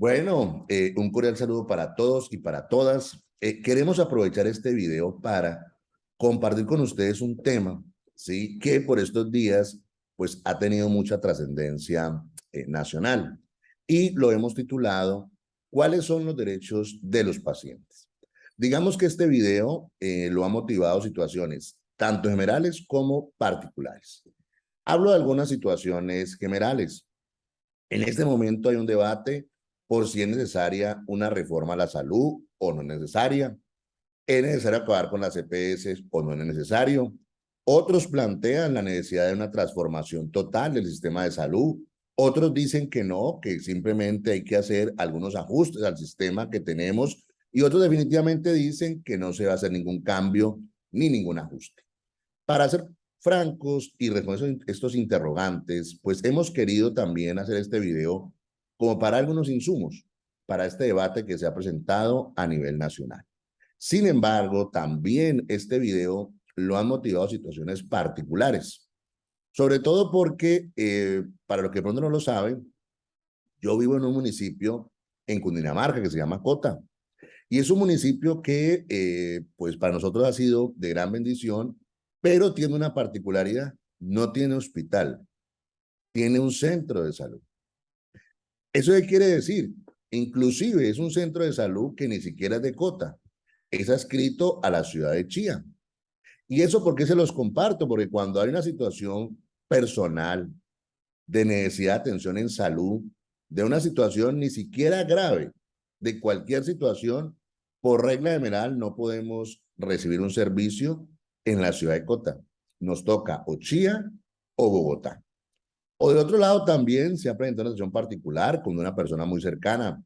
Bueno, un cordial saludo para todos y para todas. Queremos aprovechar este video para compartir con ustedes un tema, ¿sí? Que por estos días, pues, ha tenido mucha trascendencia nacional. Y lo hemos titulado, ¿cuáles son los derechos de los pacientes? Digamos que este video lo ha motivado situaciones tanto generales como particulares. Hablo de algunas situaciones generales. En este momento hay un debate por si es necesaria una reforma a la salud o no es necesaria. ¿Es necesario acabar con las EPS o no es necesario? Otros plantean la necesidad de una transformación total del sistema de salud. Otros dicen que no, que simplemente hay que hacer algunos ajustes al sistema que tenemos. Y otros definitivamente dicen que no se va a hacer ningún cambio ni ningún ajuste. Para ser francos y responder estos interrogantes, pues hemos querido también hacer este video como para algunos insumos para este debate que se ha presentado a nivel nacional. Sin embargo, también este video lo han motivado situaciones particulares, sobre todo porque, para los que pronto no lo saben, yo vivo en un municipio en Cundinamarca que se llama Cota, y es un municipio que, pues para nosotros ha sido de gran bendición, pero tiene una particularidad, no tiene hospital, tiene un centro de salud. ¿Eso qué quiere decir? Inclusive es un centro de salud que ni siquiera es de Cota, es adscrito a la ciudad de Chía. ¿Y eso por qué se los comparto? Porque cuando hay una situación personal de necesidad de atención en salud, de una situación ni siquiera grave, de cualquier situación, por regla general no podemos recibir un servicio en la ciudad de Cota. Nos toca o Chía o Bogotá. O de otro lado también se ha presentado una situación particular con una persona muy cercana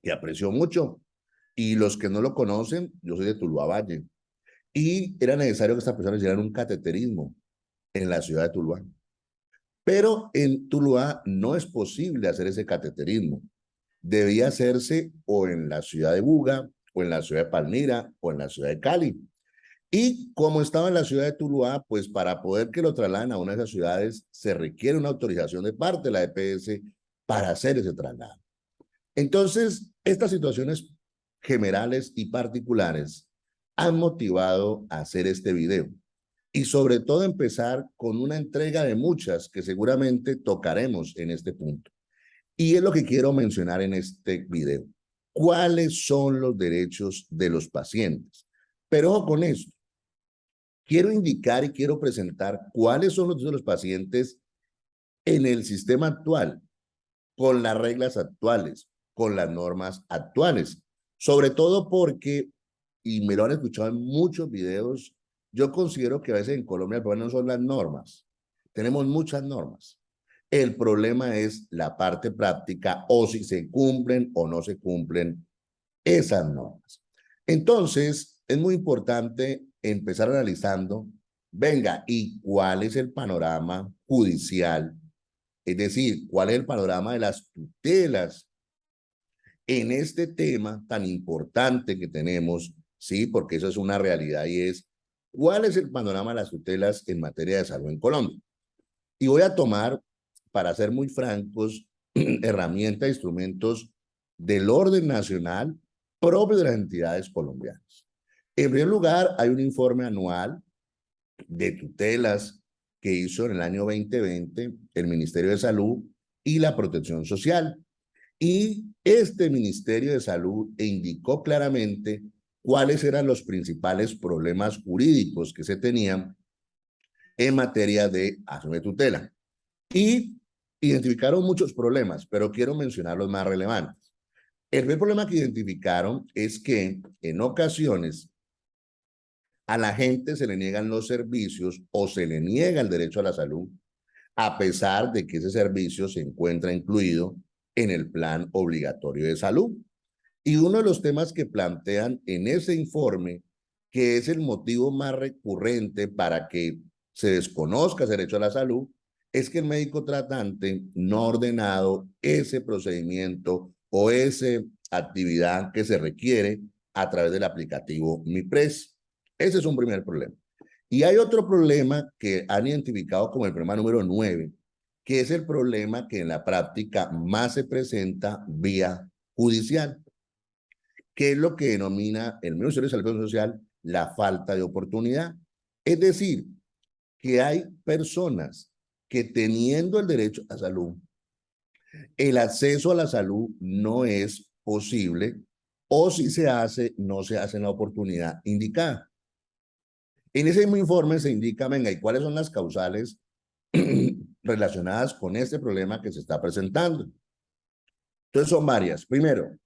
que aprecio mucho. Y los que no lo conocen, yo soy de Tuluá Valle. Y era necesario que esta persona hiciera un cateterismo en la ciudad de Tuluá. Pero en Tuluá no es posible hacer ese cateterismo. Debía hacerse o en la ciudad de Buga, o en la ciudad de Palmira, o en la ciudad de Cali. Y como estaba en la ciudad de Tuluá, pues para poder que lo trasladen a una de esas ciudades, se requiere una autorización de parte de la EPS para hacer ese traslado. Entonces, estas situaciones generales y particulares han motivado a hacer este video y sobre todo empezar con una entrega de muchas que seguramente tocaremos en este punto. Y es lo que quiero mencionar en este video. ¿Cuáles son los derechos de los pacientes? Pero ojo con esto. Quiero indicar y quiero presentar cuáles son los derechos de los pacientes en el sistema actual, con las reglas actuales, con las normas actuales. Sobre todo porque, y me lo han escuchado en muchos videos, yo considero que a veces en Colombia el problema no son las normas. Tenemos muchas normas. El problema es la parte práctica o si se cumplen o no se cumplen esas normas. Entonces, es muy importante empezar analizando, venga, ¿y cuál es el panorama judicial? Es decir, ¿cuál es el panorama de las tutelas en este tema tan importante que tenemos? Sí, porque eso es una realidad y es, ¿cuál es el panorama de las tutelas en materia de salud en Colombia? Y voy a tomar, para ser muy francos, herramientas, instrumentos del orden nacional propio de las entidades colombianas. En primer lugar, hay un informe anual de tutelas que hizo en el año 2020 el Ministerio de Salud y la Protección Social. Y este Ministerio de Salud indicó claramente cuáles eran los principales problemas jurídicos que se tenían en materia de acción de tutela. Y identificaron muchos problemas, pero quiero mencionar los más relevantes. El primer problema que identificaron es que en ocasiones a la gente se le niegan los servicios o se le niega el derecho a la salud, a pesar de que ese servicio se encuentra incluido en el plan obligatorio de salud. Y uno de los temas que plantean en ese informe, que es el motivo más recurrente para que se desconozca ese derecho a la salud, es que el médico tratante no ha ordenado ese procedimiento o esa actividad que se requiere a través del aplicativo MiPres. Ese es un primer problema. Y hay otro problema que han identificado como el problema número 9, que es el problema que en la práctica más se presenta vía judicial, que es lo que denomina el Ministerio de Salud Social la falta de oportunidad. Es decir, que hay personas que teniendo el derecho a salud, el acceso a la salud no es posible o si se hace, no se hace en la oportunidad indicada. En ese mismo informe se indica, venga, ¿y cuáles son las causales relacionadas con este problema que se está presentando? Entonces son varias. Primero,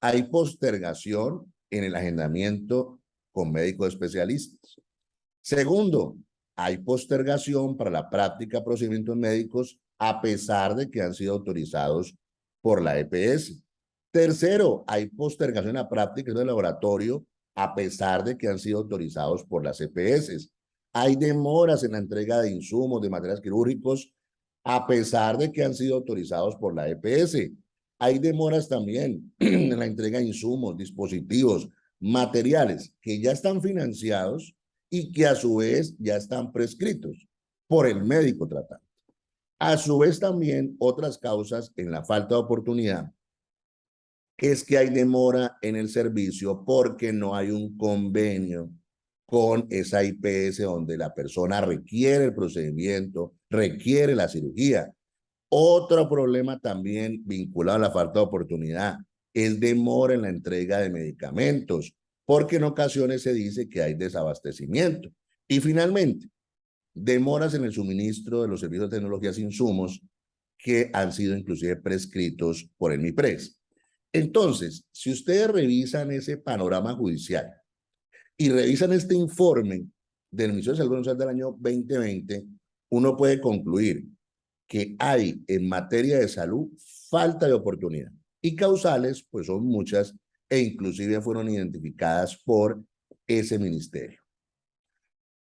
hay postergación en el agendamiento con médicos especialistas. Segundo, hay postergación para la práctica de procedimientos médicos a pesar de que han sido autorizados por la EPS. Tercero, hay postergación en la práctica del laboratorio a pesar de que han sido autorizados por las EPS. Hay demoras en la entrega de insumos, de materiales quirúrgicos, a pesar de que han sido autorizados por la EPS. Hay demoras también en la entrega de insumos, dispositivos, materiales que ya están financiados y que a su vez ya están prescritos por el médico tratante. A su vez también otras causas en la falta de oportunidad es que hay demora en el servicio porque no hay un convenio con esa IPS donde la persona requiere el procedimiento, requiere la cirugía. Otro problema también vinculado a la falta de oportunidad es demora en la entrega de medicamentos, porque en ocasiones se dice que hay desabastecimiento. Y finalmente, demoras en el suministro de los servicios de tecnologías e insumos que han sido inclusive prescritos por el MIPRES. Entonces, si ustedes revisan ese panorama judicial y revisan este informe del Ministerio de Salud Social del año 2020, uno puede concluir que hay en materia de salud falta de oportunidad. Y causales, pues son muchas e inclusive fueron identificadas por ese ministerio.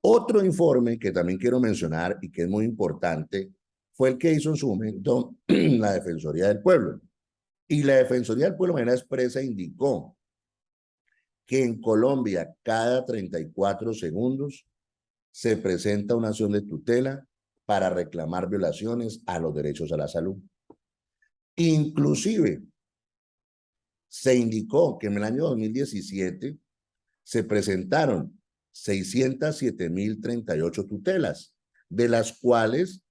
Otro informe que también quiero mencionar y que es muy importante fue el que hizo en su momento la Defensoría del Pueblo. Y la Defensoría del Pueblo de manera expresa indicó que en Colombia cada 34 segundos se presenta una acción de tutela para reclamar violaciones a los derechos a la salud. Inclusive, se indicó que en el año 2017 se presentaron 607.038 tutelas, de las cuales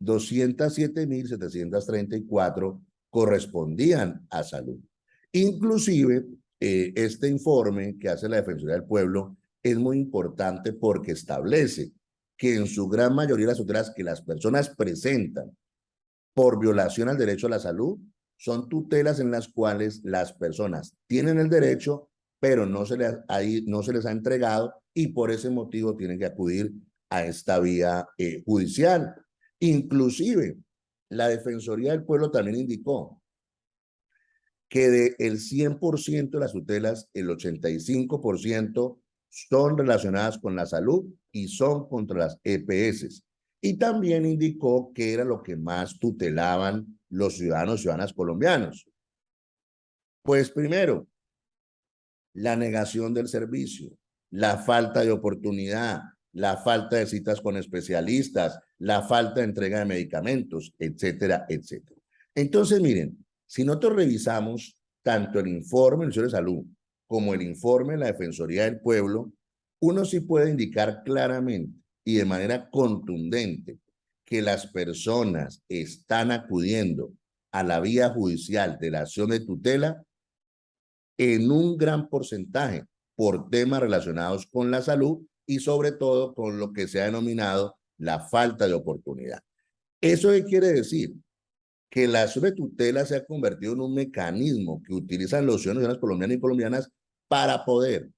207.734 correspondían a salud. Inclusive, este informe que hace la Defensoría del Pueblo es muy importante porque establece que en su gran mayoría las tutelas que las personas presentan por violación al derecho a la salud son tutelas en las cuales las personas tienen el derecho, pero no se les ha entregado y por ese motivo tienen que acudir a esta vía judicial. Inclusive, la Defensoría del Pueblo también indicó que del 100% de las tutelas, el 85% son relacionadas con la salud y son contra las EPS. Y también indicó que era lo que más tutelaban los ciudadanos y ciudadanas colombianos. Pues primero, la negación del servicio, la falta de oportunidad, la falta de citas con especialistas, la falta de entrega de medicamentos, etcétera, etcétera. Entonces, miren, si nosotros revisamos tanto el informe del Ministerio de Salud como el informe de la Defensoría del Pueblo, uno sí puede indicar claramente y de manera contundente que las personas están acudiendo a la vía judicial de la acción de tutela en un gran porcentaje por temas relacionados con la salud y sobre todo con lo que se ha denominado la falta de oportunidad. ¿Eso qué quiere decir? Que la acción de tutela se ha convertido en un mecanismo que utilizan los ciudadanos colombianos y colombianas para poder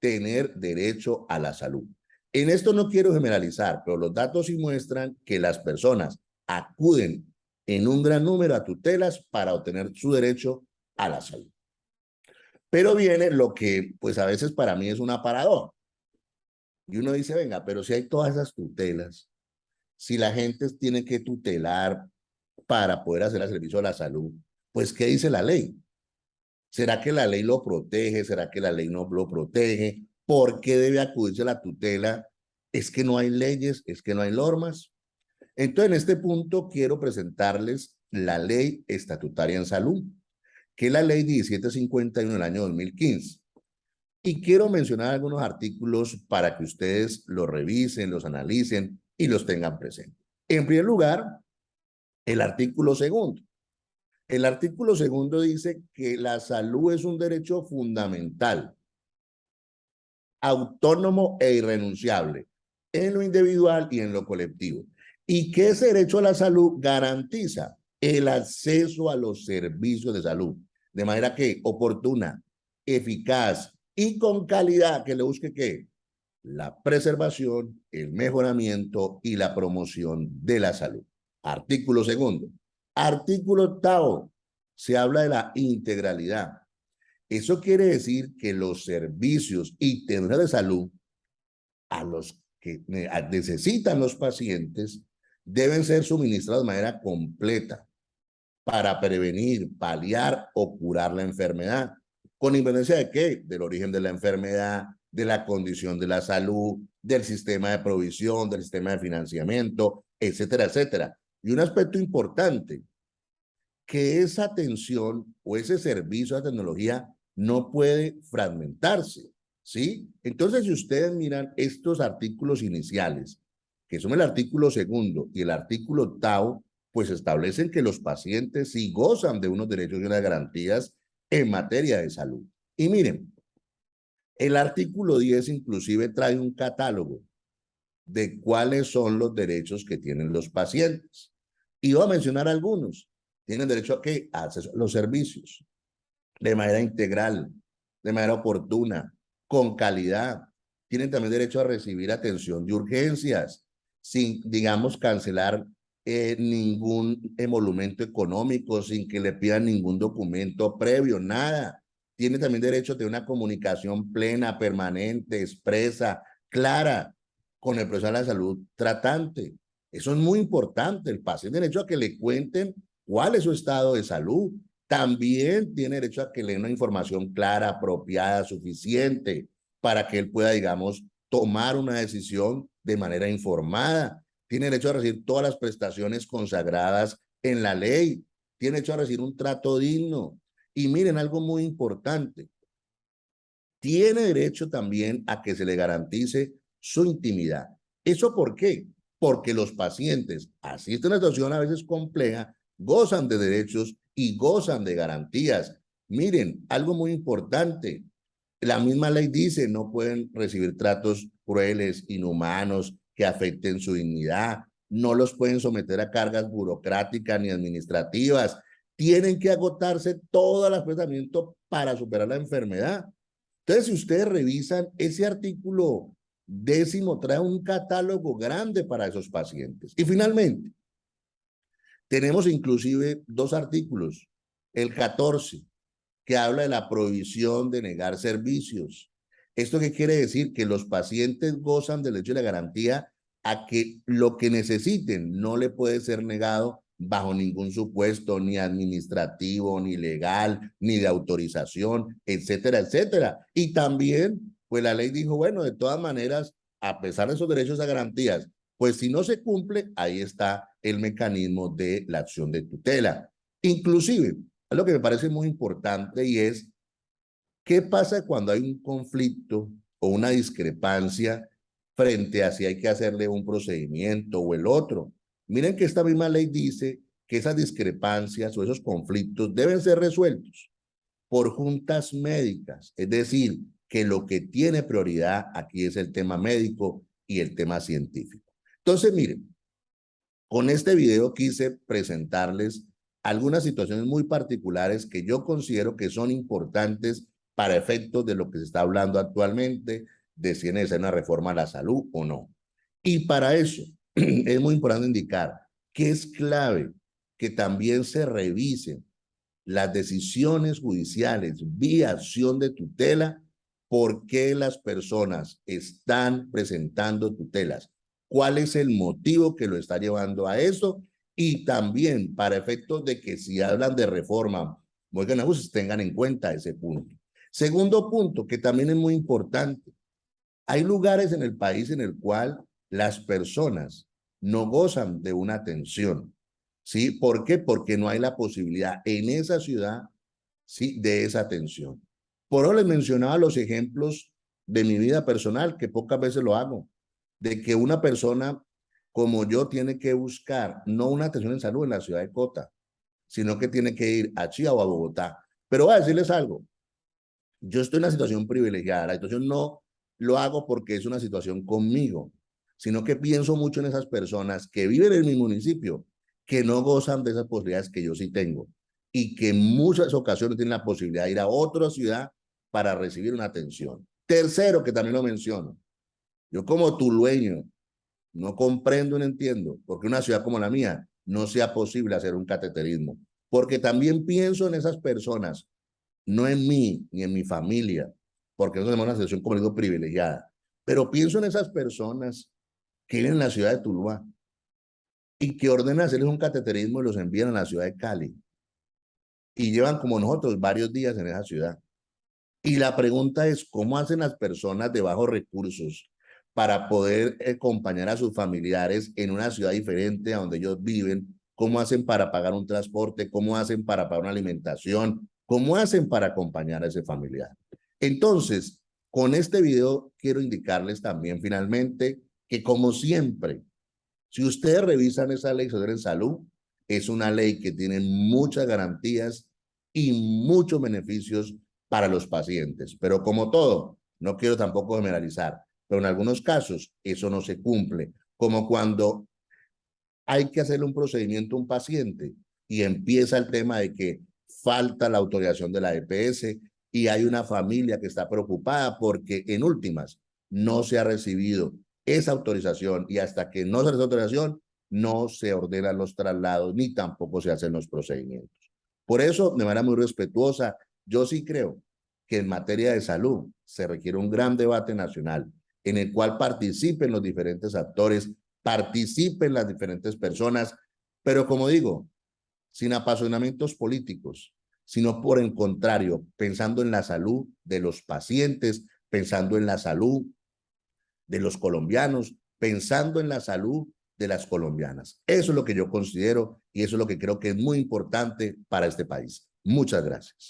tener derecho a la salud. En esto no quiero generalizar, pero los datos sí muestran que las personas acuden en un gran número a tutelas para obtener su derecho a la salud. Pero viene lo que, pues a veces para mí es una paradoja. Y uno dice, venga, pero si hay todas esas tutelas, si la gente tiene que tutelar para poder hacer el servicio de la salud, pues ¿qué dice la ley? ¿Será que la ley lo protege? ¿Será que la ley no lo protege? ¿Por qué debe acudirse a la tutela? ¿Es que no hay leyes? ¿Es que no hay normas? Entonces, en este punto quiero presentarles la ley estatutaria en salud. que es la ley 1751 del año 2015. Y quiero mencionar algunos artículos para que ustedes los revisen, los analicen y los tengan presentes. En primer lugar, el artículo segundo. El artículo segundo dice que la salud es un derecho fundamental, autónomo e irrenunciable en lo individual y en lo colectivo. Y que ese derecho a la salud garantiza el acceso a los servicios de salud, de manera que oportuna, eficaz y con calidad, que le busque ¿qué? La preservación, el mejoramiento y la promoción de la salud. Artículo segundo. Artículo octavo. Se habla de la integralidad. Eso quiere decir que los servicios y tecnologías de salud a los que necesitan los pacientes deben ser suministrados de manera completa para prevenir, paliar o curar la enfermedad. ¿Con independencia de qué? Del origen de la enfermedad, de la condición de la salud, del sistema de provisión, del sistema de financiamiento, etcétera, etcétera. Y un aspecto importante, que esa atención o ese servicio a tecnología no puede fragmentarse, ¿sí? Entonces, si ustedes miran estos artículos iniciales, que son el artículo segundo y el artículo octavo, pues establecen que los pacientes sí gozan de unos derechos y unas garantías en materia de salud. Y miren, el artículo 10 inclusive trae un catálogo de cuáles son los derechos que tienen los pacientes. Y voy a mencionar algunos. Tienen derecho a qué? A acceso a los servicios de manera integral, de manera oportuna, con calidad. Tienen también derecho a recibir atención de urgencias, sin, digamos, cancelar ningún emolumento económico, sin que le pidan ningún documento previo, nada. Tienen también derecho a tener una comunicación plena, permanente, expresa, clara, con el profesional de la salud tratante. Eso es muy importante. El paciente tiene derecho a que le cuenten cuál es su estado de salud. También tiene derecho a que le den una información clara, apropiada, suficiente, para que él pueda, digamos, tomar una decisión de manera informada. Tiene derecho a recibir todas las prestaciones consagradas en la ley. Tiene derecho a recibir un trato digno. Y miren algo muy importante. Tiene derecho también a que se le garantice su intimidad. ¿Eso por qué? Porque los pacientes asisten a una situación a veces compleja, gozan de derechos y gozan de garantías. Miren, algo muy importante. La misma ley dice no pueden recibir tratos crueles, inhumanos, que afecten su dignidad. No los pueden someter a cargas burocráticas ni administrativas. Tienen que agotarse todo el tratamiento para superar la enfermedad. Entonces, si ustedes revisan, ese artículo 10 trae un catálogo grande para esos pacientes. Y finalmente, tenemos inclusive dos artículos. El 14, que habla de la prohibición de negar servicios. ¿Esto qué quiere decir? Que los pacientes gozan del derecho y la garantía a que lo que necesiten no le puede ser negado bajo ningún supuesto, ni administrativo, ni legal, ni de autorización, etcétera, etcétera. Y también, pues la ley dijo, bueno, de todas maneras, a pesar de esos derechos a garantías, pues si no se cumple, ahí está el mecanismo de la acción de tutela. Inclusive, lo que me parece muy importante y es, ¿qué pasa cuando hay un conflicto o una discrepancia frente a si hay que hacerle un procedimiento o el otro? Miren que esta misma ley dice que esas discrepancias o esos conflictos deben ser resueltos por juntas médicas, es decir, que lo que tiene prioridad aquí es el tema médico y el tema científico. Entonces, miren, con este video quise presentarles algunas situaciones muy particulares que yo considero que son importantes para efectos de lo que se está hablando actualmente, de si es necesaria una reforma a la salud o no. Y para eso es muy importante indicar que es clave que también se revisen las decisiones judiciales vía acción de tutela, por qué las personas están presentando tutelas, cuál es el motivo que lo está llevando a eso, y también para efectos de que si hablan de reforma, oigan, pues tengan en cuenta ese punto. Segundo punto, que también es muy importante, hay lugares en el país en el cual las personas no gozan de una atención, ¿sí? ¿Por qué? Porque no hay la posibilidad en esa ciudad ¿sí? De esa atención. Por eso les mencionaba los ejemplos de mi vida personal, que pocas veces lo hago, de que una persona como yo tiene que buscar no una atención en salud en la ciudad de Cota, sino que tiene que ir a Chía o a Bogotá. Pero voy a decirles algo, yo estoy en una situación privilegiada, la situación no lo hago porque es una situación conmigo, sino que pienso mucho en esas personas que viven en mi municipio, que no gozan de esas posibilidades que yo sí tengo y que en muchas ocasiones tienen la posibilidad de ir a otra ciudad para recibir una atención. Tercero, que también lo menciono, yo como tulueño no comprendo ni entiendo por qué una ciudad como la mía no sea posible hacer un cateterismo, porque también pienso en esas personas, no en mí ni en mi familia, porque nosotros tenemos una situación, como digo, privilegiada, pero pienso en esas personas que viven en la ciudad de Tuluá y que ordenan hacerles un cateterismo y los envían a la ciudad de Cali y llevan como nosotros varios días en esa ciudad. Y la pregunta es, ¿cómo hacen las personas de bajos recursos para poder acompañar a sus familiares en una ciudad diferente a donde ellos viven? ¿Cómo hacen para pagar un transporte? ¿Cómo hacen para pagar una alimentación? ¿Cómo hacen para acompañar a ese familiar? Entonces, con este video quiero indicarles también finalmente que como siempre, si ustedes revisan esa ley sobre salud, es una ley que tiene muchas garantías y muchos beneficios para los pacientes. Pero como todo, no quiero tampoco generalizar, pero en algunos casos eso no se cumple. Como cuando hay que hacerle un procedimiento a un paciente y empieza el tema de que falta la autorización de la EPS y hay una familia que está preocupada porque en últimas no se ha recibido esa autorización y hasta que no se recibe autorización no se ordenan los traslados ni tampoco se hacen los procedimientos. Por eso, de manera muy respetuosa, yo sí creo que en materia de salud se requiere un gran debate nacional en el cual participen los diferentes actores, participen las diferentes personas, pero como digo, sin apasionamientos políticos, sino por el contrario, pensando en la salud de los pacientes, pensando en la salud de los colombianos, pensando en la salud de las colombianas. Eso es lo que yo considero y eso es lo que creo que es muy importante para este país. Muchas gracias.